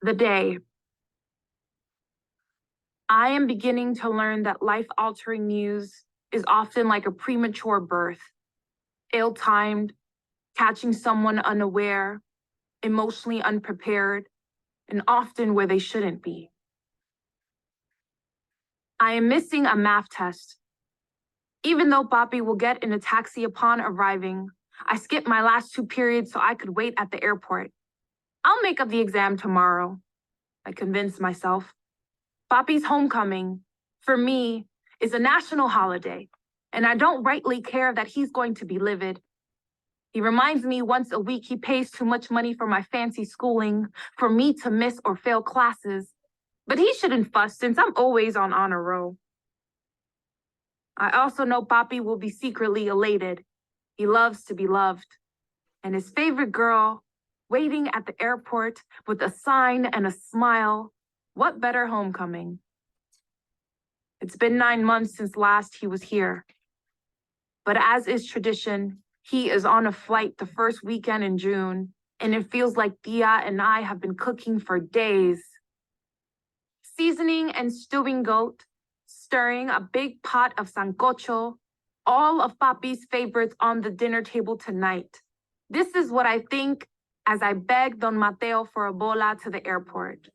The day. I am beginning to learn that life-altering news is often like a premature birth, ill-timed, catching someone unaware, emotionally unprepared, and often where they shouldn't be. I am missing a math test. Even though Papi will get in a taxi upon arriving, I skipped my last 2 periods so I could wait at the airport. I'll make up the exam tomorrow, I convinced myself. Papi's homecoming, for me, is a national holiday, and I don't rightly care that he's going to be livid. He reminds me once a week he pays too much money for my fancy schooling, for me to miss or fail classes, but he shouldn't fuss since I'm always on honor roll. I also know Papi will be secretly elated. He loves to be loved. And his favorite girl, waiting at the airport with a sign and a smile. What better homecoming? It's been 9 months since last he was here. But as is tradition, he is on a flight the first weekend in June, and it feels like Tia and I have been cooking for days. Seasoning and stewing goat, stirring a big pot of sancocho, all of Papi's favorites on the dinner table tonight. This is what I think as I beg Don Mateo for a bola to the airport.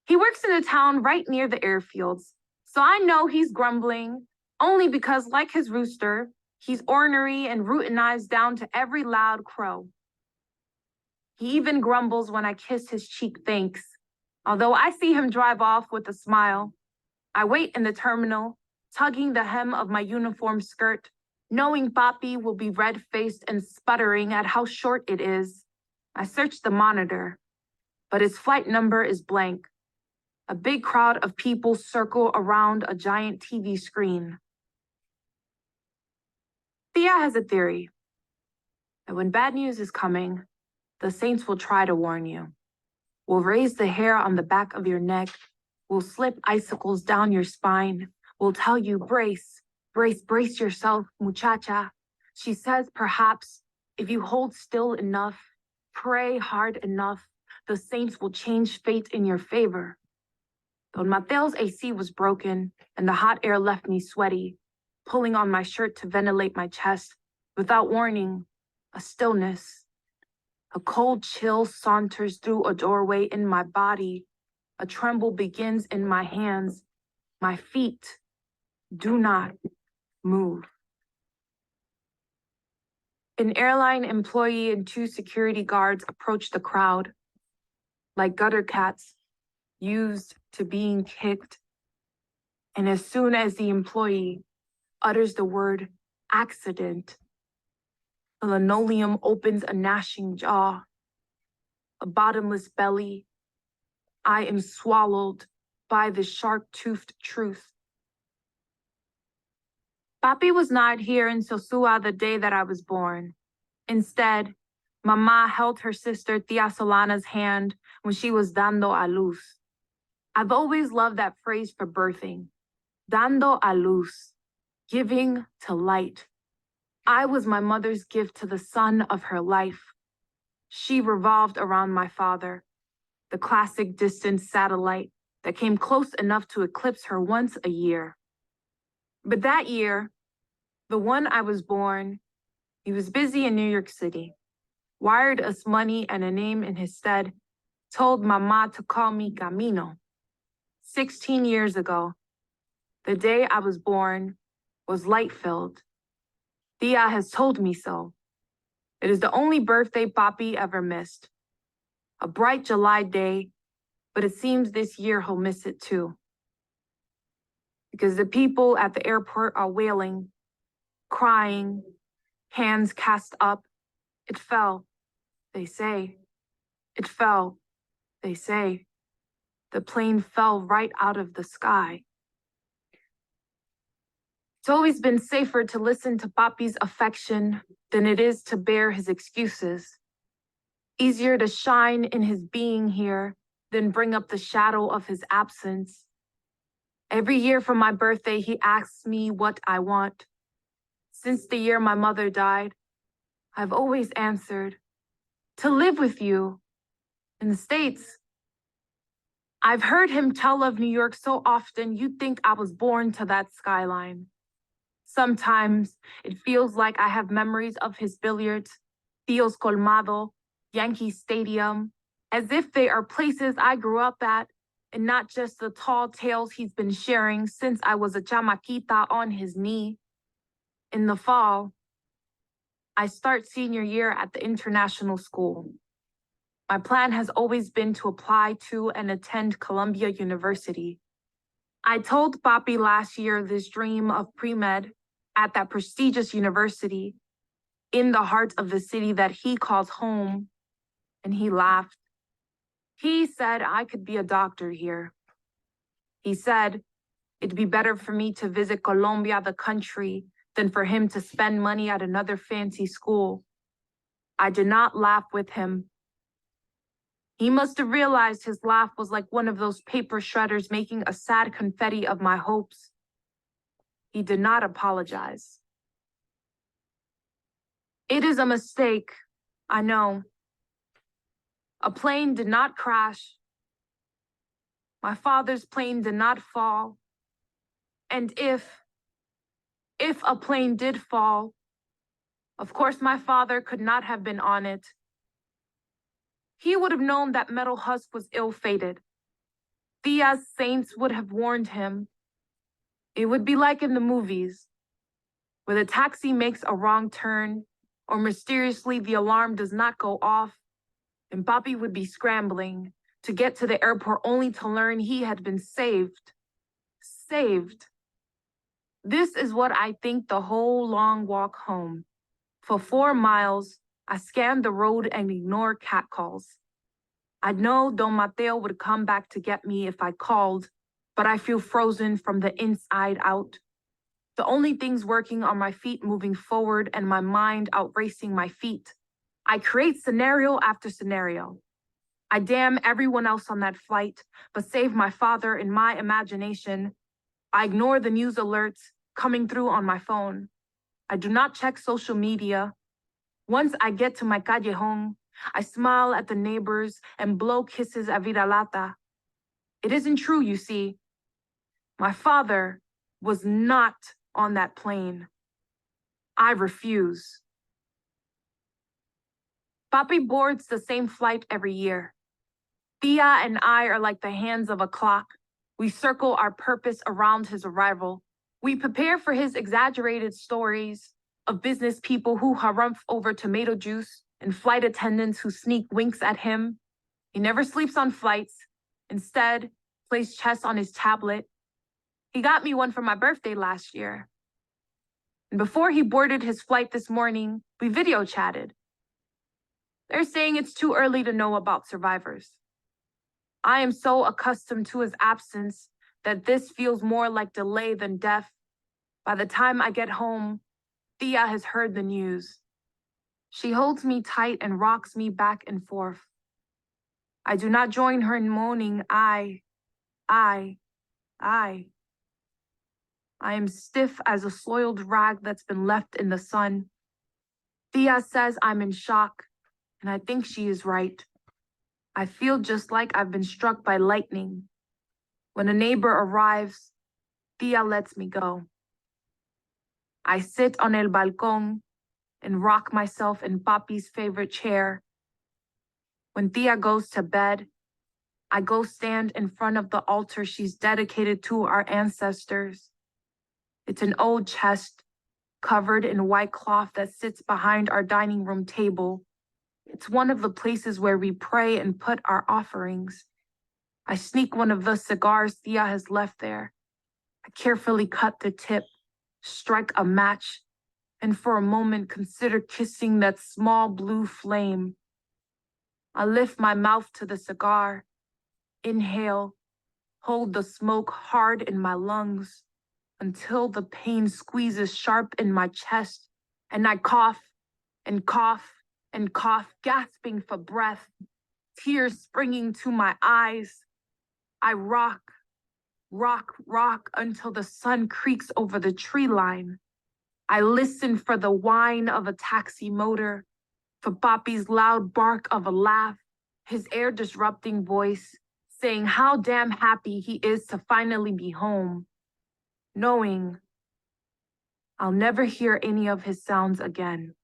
He works in a town right near the airfields, so I know he's grumbling, only because, like his rooster, he's ornery and routinized down to every loud crow. He even grumbles when I kiss his cheek thanks, although I see him drive off with a smile. I wait in the terminal, tugging the hem of my uniform skirt, knowing Papi will be red-faced and sputtering at how short it is. I search the monitor, but his flight number is blank. A big crowd of people circle around a giant TV screen. Thea has a theory that when bad news is coming, the saints will try to warn you. Will raise the hair on the back of your neck, will slip icicles down your spine, will tell you, brace yourself, muchacha. She says, perhaps, if you hold still enough, pray hard enough, the saints will change fate in your favor. Don Mateo's AC was broken, and the hot air left me sweaty, pulling on my shirt to ventilate my chest. Without warning, a stillness. A cold chill saunters through a doorway in my body. A tremble begins in my hands. My feet do not move. An airline employee and 2 security guards approach the crowd, like gutter cats, used to being kicked. And as soon as the employee utters the word accident, the linoleum opens a gnashing jaw, a bottomless belly. I am swallowed by the sharp-toothed truth. Papi was not here in Sosua the day that I was born. Instead, Mama held her sister Tia Solana's hand when she was dando a luz. I've always loved that phrase for birthing, dando a luz, giving to light. I was my mother's gift to the sun of her life. She revolved around my father, the classic distant satellite that came close enough to eclipse her once a year. But that year, the one I was born, he was busy in New York City, wired us money and a name in his stead, told Mama to call me Camino. 16 years ago, the day I was born was light-filled. Tia has told me so. It is the only birthday Papi ever missed. A bright July day, but it seems this year he'll miss it too. Because the people at the airport are wailing, crying, hands cast up. It fell, they say. It fell, they say. The plane fell right out of the sky. It's always been safer to listen to Papi's affection than it is to bear his excuses. Easier to shine in his being here than bring up the shadow of his absence. Every year for my birthday, he asks me what I want. Since the year my mother died, I've always answered, to live with you in the States. I've heard him tell of New York so often, you'd think I was born to that skyline. Sometimes it feels like I have memories of his billiards, Theo's Colmado, Yankee Stadium, as if they are places I grew up at and not just the tall tales he's been sharing since I was a chamaquita on his knee. In the fall, I start senior year at the international school. My plan has always been to apply to and attend Columbia University. I told Papi last year this dream of pre-med at that prestigious university in the heart of the city that he calls home, and he laughed. He said I could be a doctor here. He said it'd be better for me to visit Colombia, the country, than for him to spend money at another fancy school. I did not laugh with him. He must have realized his laugh was like one of those paper shredders making a sad confetti of my hopes. He did not apologize. It is a mistake, I know. A plane did not crash. My father's plane did not fall. And if a plane did fall, of course my father could not have been on it. He would have known that metal husk was ill-fated. Tia's saints would have warned him. It would be like in the movies, where the taxi makes a wrong turn, or mysteriously the alarm does not go off, and Papi would be scrambling to get to the airport only to learn he had been saved. Saved. This is what I think the whole long walk home. For 4 miles, I scanned the road and ignored catcalls. I know Don Mateo would come back to get me if I called, but I feel frozen from the inside out. The only things working are my feet moving forward and my mind outracing my feet. I create scenario after scenario. I damn everyone else on that flight, but save my father in my imagination. I ignore the news alerts coming through on my phone. I do not check social media. Once I get to my callejon, I smile at the neighbors and blow kisses at Viralata. It isn't true, you see. My father was not on that plane. I refuse. Papi boards the same flight every year. Tia and I are like the hands of a clock. We circle our purpose around his arrival. We prepare for his exaggerated stories of business people who harumph over tomato juice and flight attendants who sneak winks at him. He never sleeps on flights. Instead, plays chess on his tablet. He got me one for my birthday last year. And before he boarded his flight this morning, we video chatted. They're saying it's too early to know about survivors. I am so accustomed to his absence that this feels more like delay than death. By the time I get home, Tia has heard the news. She holds me tight and rocks me back and forth. I do not join her in moaning, I am stiff as a soiled rag that's been left in the sun. Tia says I'm in shock, and I think she is right. I feel just like I've been struck by lightning. When a neighbor arrives, Tia lets me go. I sit on el balcón and rock myself in Papi's favorite chair. When Tia goes to bed, I go stand in front of the altar she's dedicated to our ancestors. It's an old chest covered in white cloth that sits behind our dining room table. It's one of the places where we pray and put our offerings. I sneak one of the cigars Tia has left there. I carefully cut the tip, strike a match, and for a moment consider kissing that small blue flame. I lift my mouth to the cigar, inhale, hold the smoke hard in my lungs until the pain squeezes sharp in my chest, and I cough and cough and cough, gasping for breath, tears springing to my eyes. I rock, rock, rock until the sun creaks over the tree line. I listen for the whine of a taxi motor, for Papi's loud bark of a laugh, his air-disrupting voice, saying how damn happy he is to finally be home, knowing I'll never hear any of his sounds again.